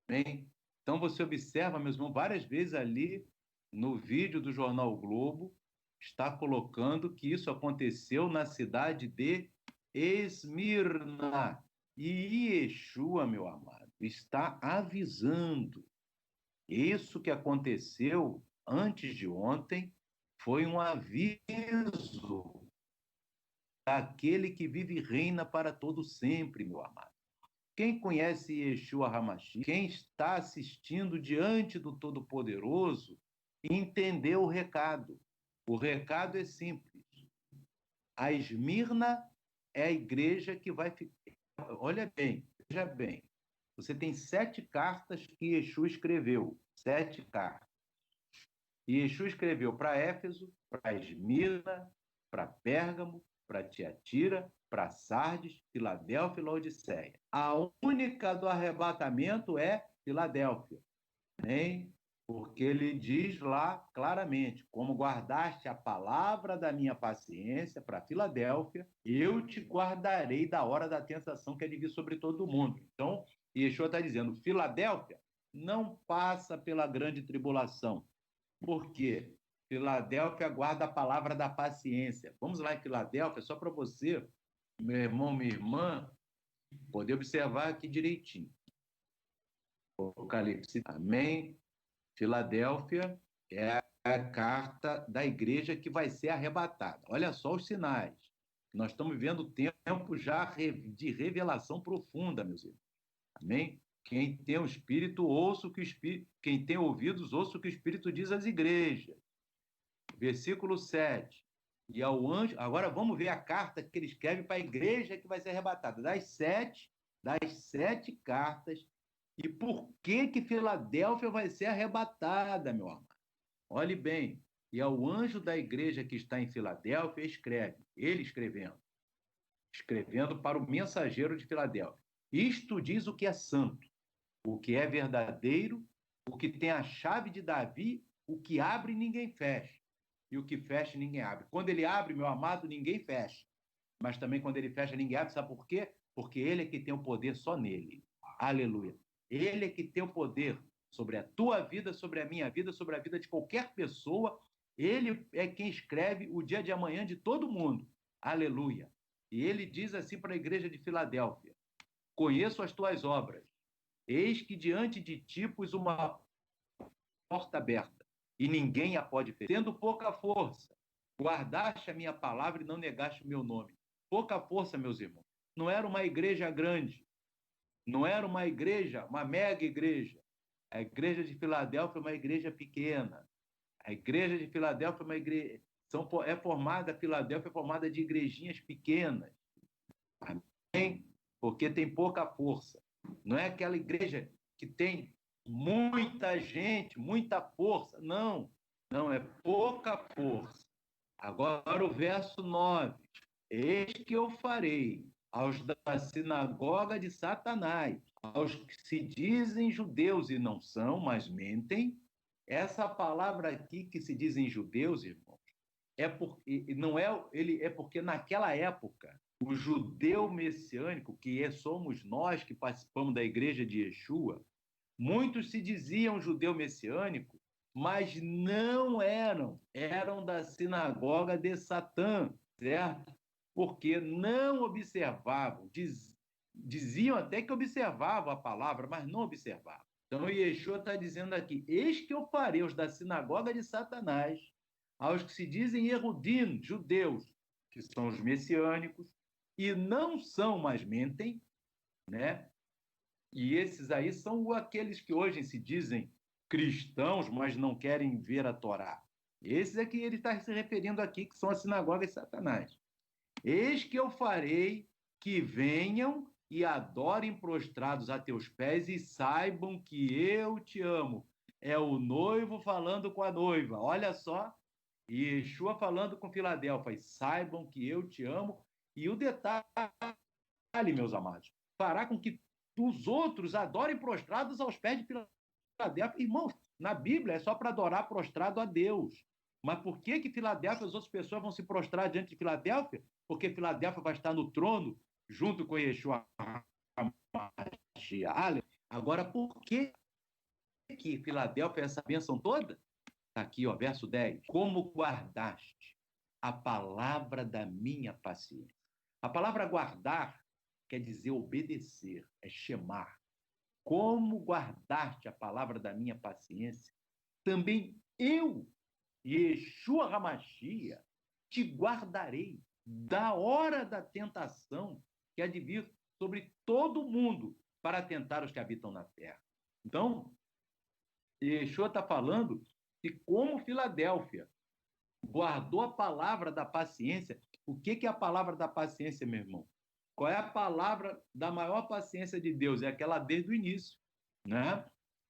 Bem, então você observa, meus irmãos, várias vezes ali no vídeo do Jornal o Globo, está colocando que isso aconteceu na cidade de Esmirna. E Yeshua, meu amado, está avisando. Isso que aconteceu antes de ontem foi um aviso daquele que vive e reina para todo sempre, meu amado. Quem conhece Yeshua Hamashi, quem está assistindo diante do Todo-Poderoso, entendeu o recado. O recado é simples. A Esmirna é a igreja que vai ficar. Olha bem, veja bem. Você tem 7 cartas que Yeshua escreveu. 7 cartas. E Yeshua escreveu para Éfeso, para Esmirna, para Pérgamo, para Tiatira, para Sardes, Filadélfia e Laodiceia. A única do arrebatamento é Filadélfia, né? Porque ele diz lá claramente: como guardaste a palavra da minha paciência para Filadélfia, eu te guardarei da hora da tentação que é de vir sobre todo mundo. Então, Yeshua está dizendo: Filadélfia não passa pela grande tribulação. Por quê? Filadélfia guarda a palavra da paciência. Vamos lá em Filadélfia, só para você, meu irmão, minha irmã, poder observar aqui direitinho. Apocalipse, amém. Filadélfia é a carta da igreja que vai ser arrebatada. Olha só os sinais. Nós estamos vivendo tempo já de revelação profunda, meus irmãos. Amém? Quem tem o Espírito, ouça o que o Espírito. Quem tem ouvidos, ouça o que o Espírito diz às igrejas. Versículo 7. E ao anjo. Agora vamos ver a carta que ele escreve para a igreja que vai ser arrebatada. Das sete cartas. E por que que Filadélfia vai ser arrebatada, meu amado? Olhe bem. E ao anjo da igreja que está em Filadélfia, escreve. Ele escrevendo para o mensageiro de Filadélfia. Isto diz o que é santo, o que é verdadeiro, o que tem a chave de Davi, o que abre ninguém fecha, e o que fecha ninguém abre. Quando ele abre, meu amado, ninguém fecha. Mas também quando ele fecha, ninguém abre. Sabe por quê? Porque ele é que tem o poder só nele. Aleluia. Ele é que tem o poder sobre a tua vida, sobre a minha vida, sobre a vida de qualquer pessoa. Ele é quem escreve o dia de amanhã de todo mundo. Aleluia. E ele diz assim para a igreja de Filadélfia: conheço as tuas obras. Eis que diante de ti pus uma porta aberta, e ninguém a pode fechar. Tendo pouca força, guardaste a minha palavra e não negaste o meu nome. Pouca força, meus irmãos. Não era uma igreja grande, não era uma igreja, uma mega igreja. A igreja de Filadélfia é uma igreja pequena. A igreja de Filadélfia é uma igreja. Filadélfia é formada de igrejinhas pequenas. Amém? Porque tem pouca força. Não é aquela igreja que tem muita gente, muita força. Não, não, é pouca força. Agora o verso 9. Eis que eu farei aos da sinagoga de Satanás, aos que se dizem judeus e não são, mas mentem. Essa palavra aqui que se dizem judeus, irmãos, não é ele é porque naquela época o judeu messiânico, somos nós que participamos da igreja de Yeshua, muitos se diziam judeu messiânico, mas não eram da sinagoga de Satã, certo? Porque não observavam, diziam até que observavam a palavra, mas não observavam. Então, Yeshua está dizendo aqui: eis que eu farei os da sinagoga de Satanás, aos que se dizem erudim, judeus, que são os messiânicos, e não são, mas mentem, né? E esses aí são aqueles que hoje se dizem cristãos, mas não querem ver a Torá. Esses é que ele está se referindo aqui, que são a sinagoga de Satanás. Eis que eu farei que venham e adorem prostrados a teus pés e saibam que eu te amo. É o noivo falando com a noiva. Olha só, Yeshua falando com Filadélfia. E saibam que eu te amo. E o detalhe, meus amados, fará com que os outros adorem prostrados aos pés de Filadélfia. Irmãos, na Bíblia é só para adorar prostrado a Deus. Mas por que que Filadélfia, as outras pessoas vão se prostrar diante de Filadélfia? Porque Filadélfia vai estar no trono junto com Yeshua. Agora, por que Filadélfia é essa bênção toda? Está aqui, ó, verso 10. Como guardaste a palavra da minha paciência. A palavra guardar quer dizer obedecer, é chamar. Como guardaste a palavra da minha paciência, também eu, Yeshua Hamashia, te guardarei da hora da tentação que há de vir sobre todo mundo para tentar os que habitam na terra. Então, Yeshua está falando de como Filadélfia guardou a palavra da paciência. O que é a palavra da paciência, meu irmão? Qual é a palavra da maior paciência de Deus? É aquela desde o início, né?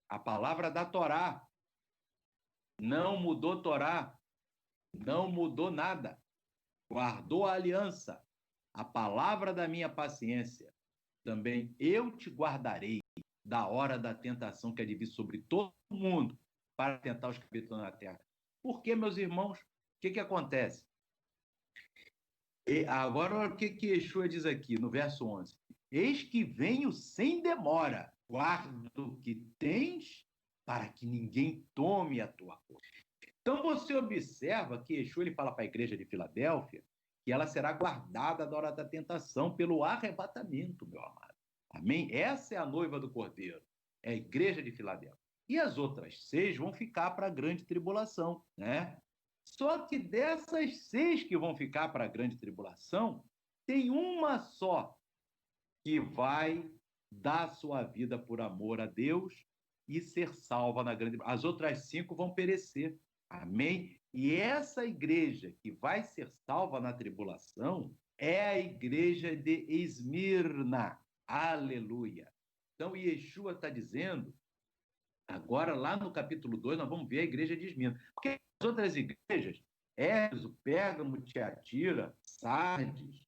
A palavra da Torá. Não mudou Torá, não mudou nada. Guardou a aliança, a palavra da minha paciência. Também eu te guardarei da hora da tentação que há de vir sobre todo mundo para tentar os que habitam na terra. Por que, meus irmãos? O que acontece? E agora, o que Yeshua diz aqui no verso 11? Eis que venho sem demora, guarda o que tens para que ninguém tome a tua coisa. Então, você observa que Yeshua ele fala para a igreja de Filadélfia que ela será guardada da hora da tentação pelo arrebatamento, meu amado. Amém? Essa é a noiva do Cordeiro, é a igreja de Filadélfia. E as outras 6 vão ficar para a grande tribulação, né? Só que dessas 6 que vão ficar para a grande tribulação, tem uma só que vai dar sua vida por amor a Deus e ser salva na grande. As outras 5 vão perecer. Amém? E essa igreja que vai ser salva na tribulação é a igreja de Esmirna. Aleluia. Então, Yeshua está dizendo, agora lá no capítulo 2, nós vamos ver a igreja de Esmirna. Porque as outras igrejas, Éfeso, Pérgamo, Tiatira, Sardes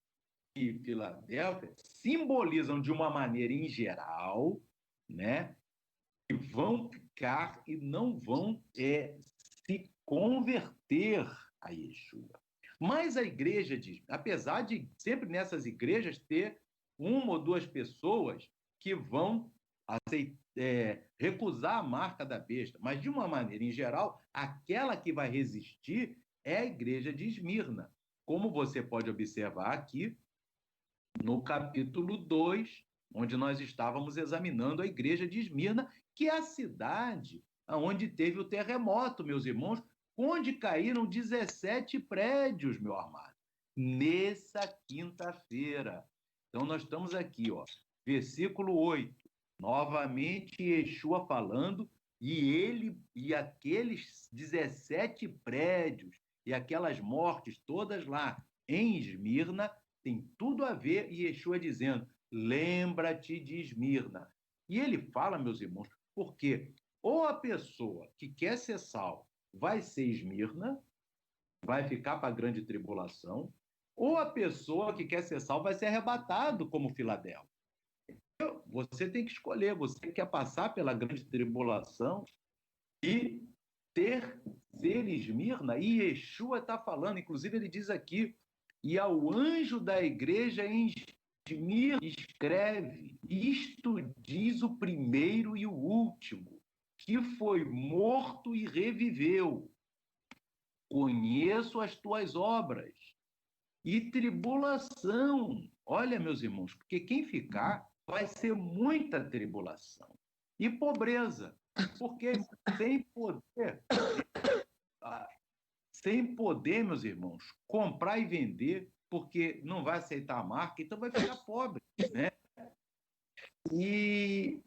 e Filadélfia, simbolizam de uma maneira em geral, né, que vão ficar e não vão se converter a Yeshua. Mas a igreja diz, apesar de sempre nessas igrejas ter uma ou duas pessoas que vão recusar a marca da besta, mas de uma maneira em geral, aquela que vai resistir é a igreja de Esmirna. Como você pode observar aqui no capítulo 2, onde nós estávamos examinando a igreja de Esmirna, que é a cidade onde teve o terremoto, meus irmãos, onde caíram 17 prédios, meu amado, nessa quinta-feira. Então, nós estamos aqui, ó, versículo 8, novamente Yeshua falando, e aqueles 17 prédios e aquelas mortes todas lá em Esmirna tem tudo a ver, e Yeshua dizendo, lembra-te de Esmirna. E ele fala, meus irmãos, porque ou a pessoa que quer ser salva vai ser Esmirna, vai ficar para a grande tribulação, ou a pessoa que quer ser salva vai ser arrebatado como Filadélfia. Você tem que escolher, você quer passar pela grande tribulação e ser Esmirna, e Yeshua está falando, inclusive ele diz aqui, e ao anjo da igreja em Esmirna escreve, isto diz o primeiro e o último, que foi morto e reviveu. Conheço as tuas obras e tribulação. Olha, meus irmãos, porque quem ficar vai ser muita tribulação e pobreza, porque sem poder, meus irmãos, comprar e vender, porque não vai aceitar a marca, então vai ficar pobre, né? E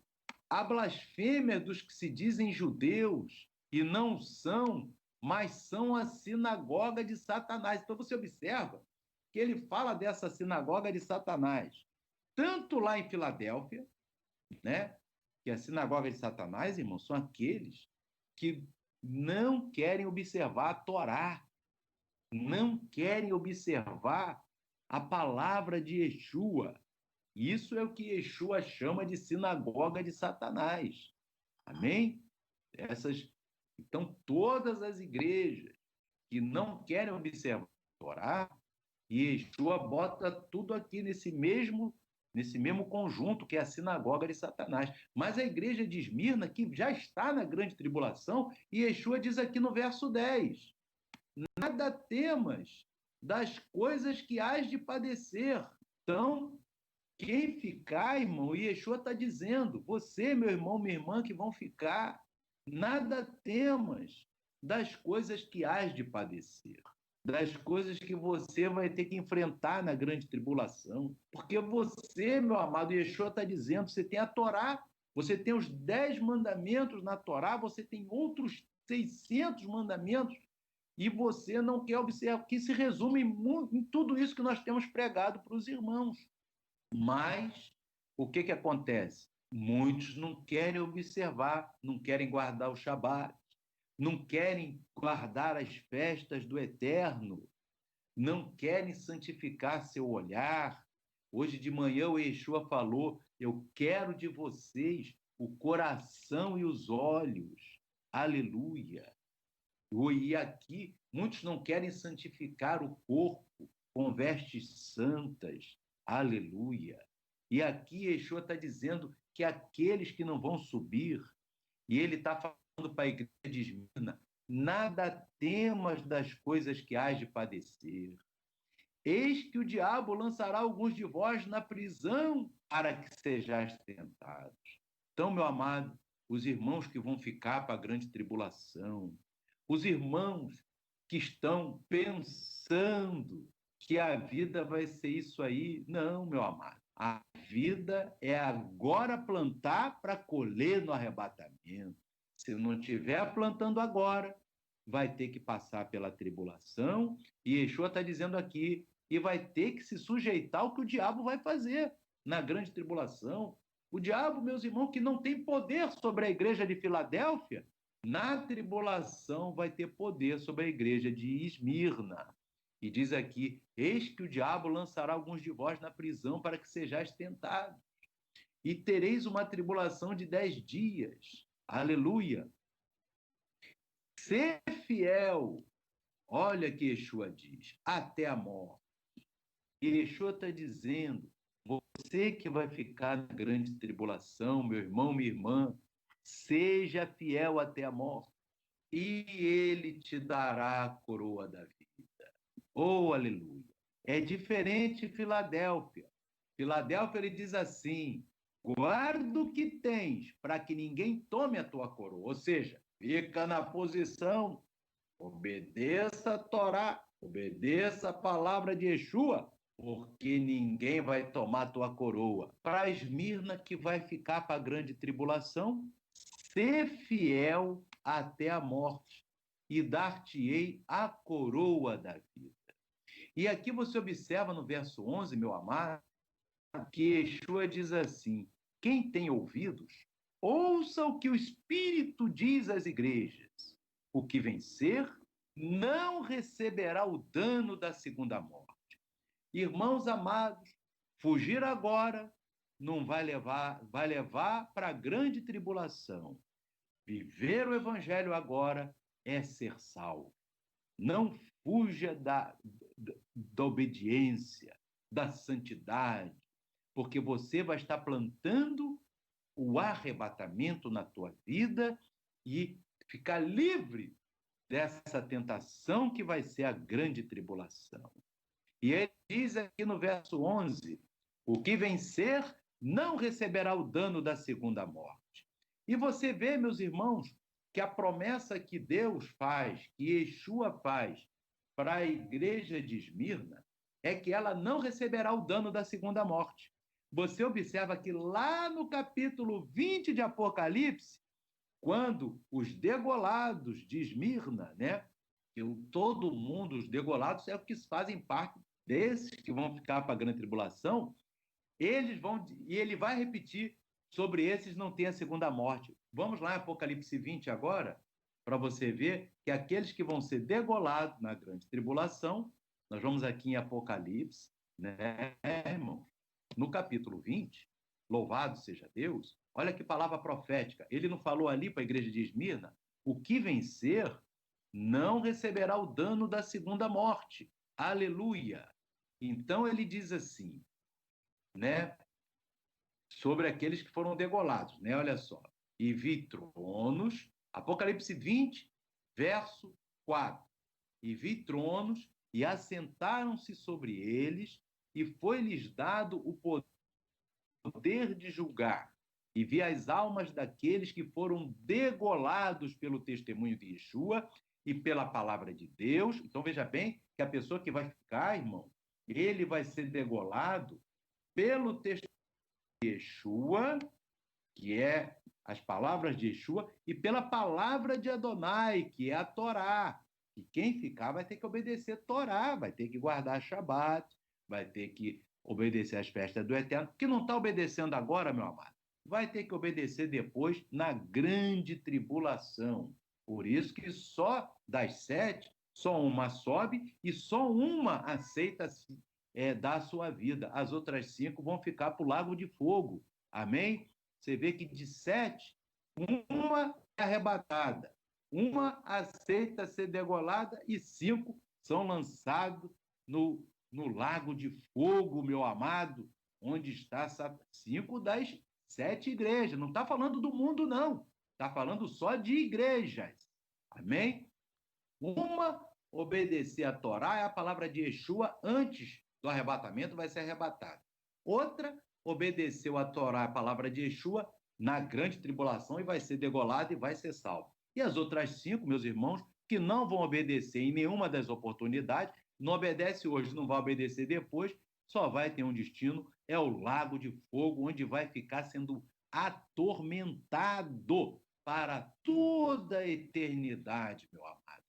a blasfêmia dos que se dizem judeus e não são, mas são a sinagoga de Satanás. Então você observa que ele fala dessa sinagoga de Satanás, tanto lá em Filadélfia, né? Que a sinagoga de Satanás, irmão, são aqueles que não querem observar a Torá, não querem observar a palavra de Yeshua. Isso é o que Yeshua chama de sinagoga de Satanás. Amém? Então, todas as igrejas que não querem observar a Torá, Yeshua bota tudo aqui nesse mesmo nesse mesmo conjunto que é a sinagoga de Satanás. Mas a igreja de Esmirna, que já está na grande tribulação, e Yeshua diz aqui no verso 10, nada temas das coisas que hás de padecer. Então, quem ficar, irmão, Yeshua está dizendo, você, meu irmão, minha irmã, que vão ficar, nada temas das coisas que hás de padecer, das coisas que você vai ter que enfrentar na grande tribulação. Porque você, meu amado, Yeshua está dizendo, você tem a Torá, você tem os 10 mandamentos na Torá, você tem outros 600 mandamentos, e você não quer observar, que se resume em tudo isso que nós temos pregado para os irmãos. Mas o que acontece? Muitos não querem observar, não querem guardar o Shabat, não querem guardar as festas do Eterno, não querem santificar seu olhar. Hoje de manhã o Yeshua falou, eu quero de vocês o coração e os olhos. Aleluia. E aqui, muitos não querem santificar o corpo com vestes santas. Aleluia. E aqui Yeshua está dizendo que aqueles que não vão subir, e ele está falando para a igreja de Esmirna, nada temas das coisas que hás de padecer. Eis que o diabo lançará alguns de vós na prisão para que sejais tentados. Então, meu amado, os irmãos que vão ficar para a grande tribulação, os irmãos que estão pensando que a vida vai ser isso aí. Não, meu amado. A vida é agora plantar para colher no arrebatamento. Se não estiver plantando agora, vai ter que passar pela tribulação. E Yeshua está dizendo aqui, e vai ter que se sujeitar ao que o diabo vai fazer na grande tribulação. O diabo, meus irmãos, que não tem poder sobre a igreja de Filadélfia, na tribulação vai ter poder sobre a igreja de Esmirna. E diz aqui, eis que o diabo lançará alguns de vós na prisão para que sejais tentados. E tereis uma tribulação de 10 dias. Aleluia. Ser fiel, olha que Yeshua diz, até a morte. E Yeshua está dizendo, você que vai ficar na grande tribulação, meu irmão, minha irmã, seja fiel até a morte, e ele te dará a coroa da vida. Oh, aleluia! É diferente de Filadélfia. Filadélfia, ele diz assim, guarda o que tens, para que ninguém tome a tua coroa. Ou seja, fica na posição, obedeça a Torá, obedeça a palavra de Yeshua, porque ninguém vai tomar a tua coroa. Para Esmirna, que vai ficar para a grande tribulação, ser fiel até a morte, e dar-te-ei a coroa da vida. E aqui você observa no verso 11, meu amado, que Yeshua diz assim, quem tem ouvidos, ouça o que o Espírito diz às igrejas. O que vencer não receberá o dano da segunda morte. Irmãos amados, fugir agora não vai levar para a grande tribulação. Viver o evangelho agora é ser salvo. Não fuja da obediência, da santidade, porque você vai estar plantando o arrebatamento na tua vida e ficar livre dessa tentação que vai ser a grande tribulação. E ele diz aqui no verso 11, o que vencer não receberá o dano da segunda morte. E você vê, meus irmãos, que a promessa que Deus faz, que Yeshua faz para a igreja de Esmirna, é que ela não receberá o dano da segunda morte. Você observa que lá no capítulo 20 de Apocalipse, quando os degolados de Esmirna, né? Todo mundo, os degolados, é o que fazem parte desses que vão ficar para a grande tribulação, eles vão, e ele vai repetir, sobre esses não tem a segunda morte. Vamos lá em Apocalipse 20 agora, para você ver que aqueles que vão ser degolados na grande tribulação, nós vamos aqui em Apocalipse, né, irmão? No capítulo 20, louvado seja Deus, olha que palavra profética. Ele não falou ali para a igreja de Esmirna, o que vencer não receberá o dano da segunda morte. Aleluia! Então ele diz assim, né? sobre aqueles que foram degolados, né? Olha só. E vi tronos, Apocalipse 20, verso 4. E vi tronos, e assentaram-se sobre eles, e foi-lhes dado o poder de julgar. E vi as almas daqueles que foram degolados pelo testemunho de Yeshua e pela palavra de Deus. Então veja bem que a pessoa que vai ficar, irmão, ele vai ser degolado pelo testemunho de Yeshua, que é as palavras de Yeshua, e pela palavra de Adonai, que é a Torá. E quem ficar vai ter que obedecer a Torá, vai ter que guardar Shabat, vai ter que obedecer às festas do Eterno, que não está obedecendo agora, meu amado, vai ter que obedecer depois na grande tribulação. Por isso que só das 7, só uma sobe e só uma aceita dar a sua vida. As outras 5 vão ficar para o lago de fogo. Amém? Você vê que de 7, uma é arrebatada, uma aceita ser degolada e 5 são lançados no lago de fogo, meu amado, onde está 5 das 7 igrejas. Não está falando do mundo, não. Está falando só de igrejas. Amém? Uma, obedecer a Torá, é a palavra de Yeshua antes do arrebatamento, vai ser arrebatado. Outra, obedeceu a Torá, a palavra de Yeshua, na grande tribulação e vai ser degolado e vai ser salvo. E as outras 5, meus irmãos, que não vão obedecer em nenhuma das oportunidades, não obedece hoje, não vai obedecer depois, só vai ter um destino, é o lago de fogo, onde vai ficar sendo atormentado para toda a eternidade, meu amado.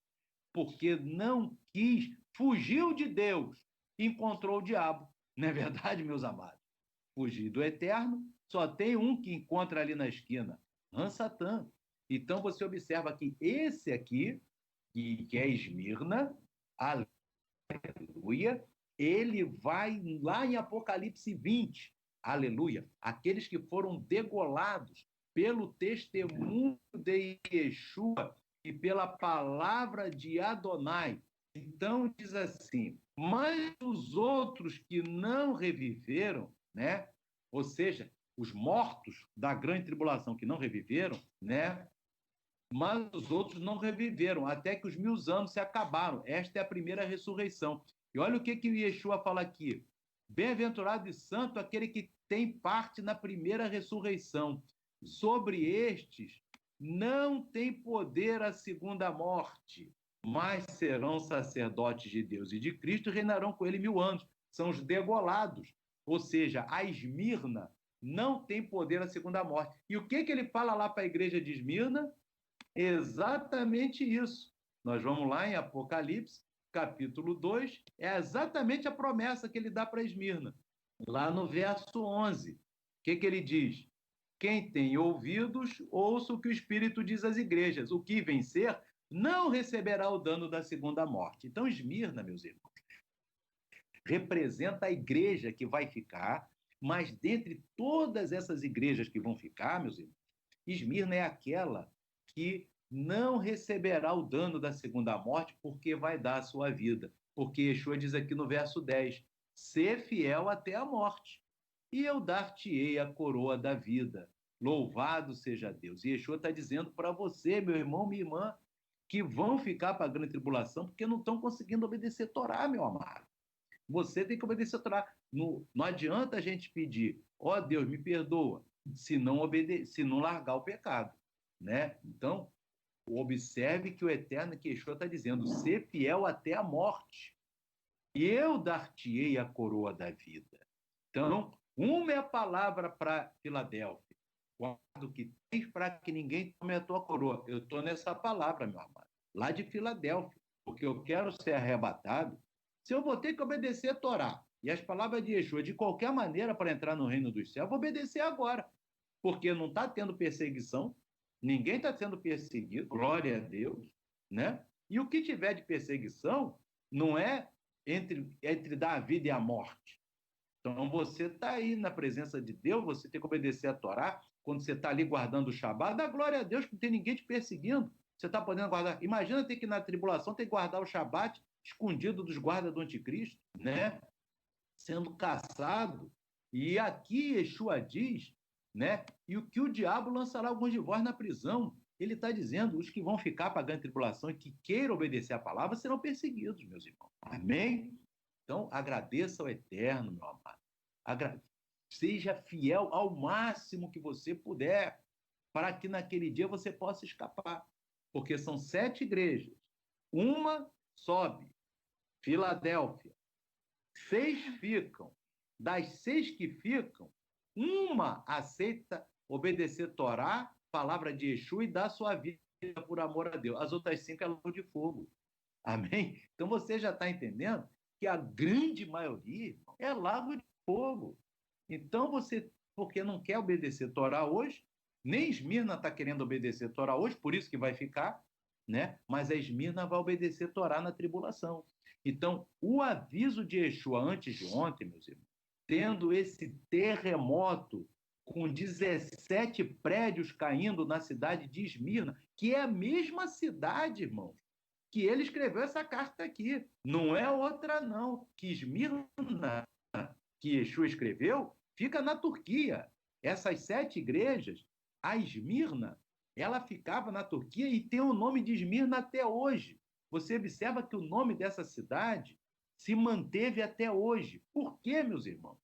Porque não quis, fugiu de Deus, encontrou o diabo. Não é verdade, meus amados? Fugir do eterno, só tem um que encontra ali na esquina, Satã. Então você observa que esse aqui, que é Esmirna, aleluia, ele vai lá em Apocalipse 20, aleluia, aqueles que foram degolados pelo testemunho de Yeshua e pela palavra de Adonai. Então diz assim, mas os outros que não reviveram, né? Ou seja, os mortos da grande tribulação que não reviveram, né? Mas os outros não reviveram, até que os 1000 anos se acabaram. Esta é a primeira ressurreição. E olha o que o Yeshua fala aqui. Bem-aventurado e santo aquele que tem parte na primeira ressurreição. Sobre estes não tem poder a segunda morte, mas serão sacerdotes de Deus e de Cristo e reinarão com ele 1000 anos. São os degolados. Ou seja, a Esmirna não tem poder a segunda morte. E o que ele fala lá para a igreja de Esmirna? Exatamente isso. Nós vamos lá em Apocalipse, capítulo 2, é exatamente a promessa que ele dá para Esmirna. Lá no verso 11, o que ele diz? Quem tem ouvidos, ouça o que o Espírito diz às igrejas. O que vencer não receberá o dano da segunda morte. Então, Esmirna, meus irmãos, representa a igreja que vai ficar, mas dentre todas essas igrejas que vão ficar, meus irmãos, Esmirna é aquela que não receberá o dano da segunda morte, porque vai dar a sua vida. Porque Yeshua diz aqui no verso 10, ser fiel até a morte, e eu dar-te-ei a coroa da vida. Louvado seja Deus. E Yeshua está dizendo para você, meu irmão, minha irmã, que vão ficar para a grande tribulação porque não estão conseguindo obedecer a Torá, meu amado. Você tem que obedecer a Torá. Não adianta a gente pedir, ó Deus, me perdoa, se não largar o pecado, né? Então, observe que o Eterno, que Yeshua está dizendo, ser fiel até a morte, e eu dar-te-ei a coroa da vida. Então, uma é a palavra para Filadélfia, guarda o que tens para que ninguém tome a tua coroa. Eu estou nessa palavra, meu amado, lá de Filadélfia, porque eu quero ser arrebatado. Se eu vou ter que obedecer a Torá e as palavras de Yeshua de qualquer maneira para entrar no reino dos céus, eu vou obedecer agora, porque não está tendo perseguição, ninguém está sendo perseguido, glória a Deus, né? E o que tiver de perseguição não é entre dar a vida e a morte. Então você está aí na presença de Deus, você tem que obedecer a Torá, quando você está ali guardando o Shabat, dá glória a Deus que não tem ninguém te perseguindo. Você está podendo guardar. Imagina ter que na tribulação ter que guardar o Shabat escondido dos guardas do anticristo, né? Sendo caçado. E aqui Yeshua diz, né? E o que o diabo lançará alguns de vós na prisão. Ele está dizendo, os que vão ficar para a grande tribulação e que queiram obedecer a palavra serão perseguidos, meus irmãos. Amém? Então, agradeça ao Eterno, meu amado. Seja fiel ao máximo que você puder, para que naquele dia você possa escapar. Porque são 7 igrejas. Uma sobe, Filadélfia. 6 ficam. Das 6 que ficam, uma aceita obedecer Torá, palavra de Yeshua, e dar sua vida por amor a Deus. As outras 5 é luz de fogo. Amém? Então você já está entendendo que a grande maioria é lago de fogo. Então você, porque não quer obedecer Torá hoje, nem Esmirna está querendo obedecer Torá hoje, por isso que vai ficar, né? Mas a Esmirna vai obedecer Torá na tribulação. Então, o aviso de Yeshua antes de ontem, meus irmãos, tendo esse terremoto com 17 prédios caindo na cidade de Esmirna, que é a mesma cidade, irmãos, que ele escreveu essa carta aqui. Não é outra, não. Que Esmirna, que Yeshua escreveu, fica na Turquia. Essas 7 igrejas, a Esmirna, ela ficava na Turquia e tem o nome de Esmirna até hoje. Você observa que o nome dessa cidade se manteve até hoje. Por quê, meus irmãos?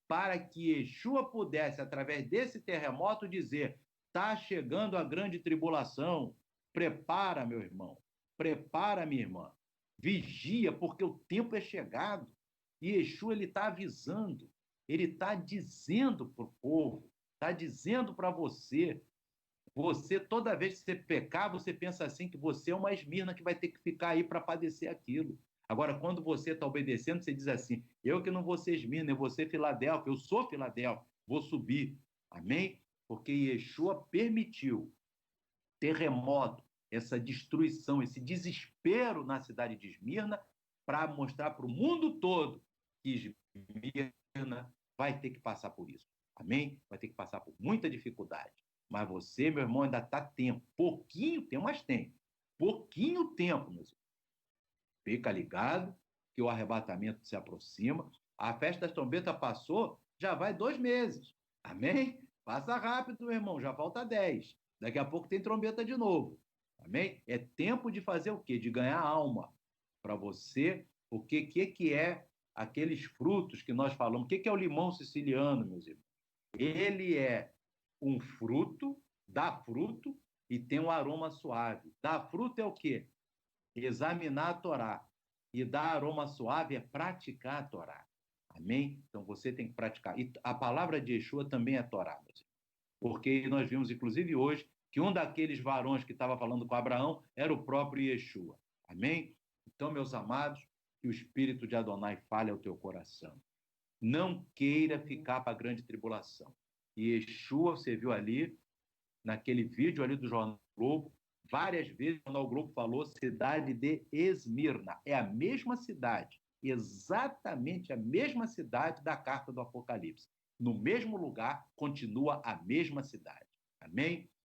Para que Yeshua pudesse, através desse terremoto, dizer: está chegando a grande tribulação, prepara, meu irmão, prepara, minha irmã, vigia, porque o tempo é chegado. E Yeshua está avisando, ele está dizendo para o povo, está dizendo para você, toda vez que você pecar, você pensa assim, que você é uma Esmirna que vai ter que ficar aí para padecer aquilo. Agora, quando você está obedecendo, você diz assim: eu que não vou ser Esmirna, eu vou ser Filadélfia, eu sou Filadélfia, vou subir. Amém? Porque Yeshua permitiu terremoto, essa destruição, esse desespero na cidade de Esmirna, para mostrar para o mundo todo que Esmirna vai ter que passar por isso. Amém? Vai ter que passar por muita dificuldade. Mas você, meu irmão, ainda está tempo. Pouquinho tempo, mas tem. Pouquinho tempo, meus irmãos. Fica ligado que o arrebatamento se aproxima. A festa das trombetas passou, já vai 2 meses. Amém? Passa rápido, meu irmão, já falta 10. Daqui a pouco tem trombeta de novo. Amém? É tempo de fazer o quê? De ganhar alma para você. O que é aqueles frutos que nós falamos? O que é o limão siciliano, meus irmãos? Ele é um fruto, dá fruto e tem um aroma suave. Dá fruto é o quê? Examinar a Torá. E dar aroma suave é praticar a Torá. Amém? Então você tem que praticar. E a palavra de Yeshua também é Torá. Porque nós vimos, inclusive hoje, que um daqueles varões que estava falando com Abraão era o próprio Yeshua. Amém? Então, meus amados, que o Espírito de Adonai fale ao teu coração. Não queira ficar para a grande tribulação. E Yeshua, você viu ali, naquele vídeo ali do Jornal Globo, várias vezes, quando o Globo falou cidade de Esmirna. É a mesma cidade, exatamente a mesma cidade da carta do Apocalipse. No mesmo lugar, continua a mesma cidade. Amém?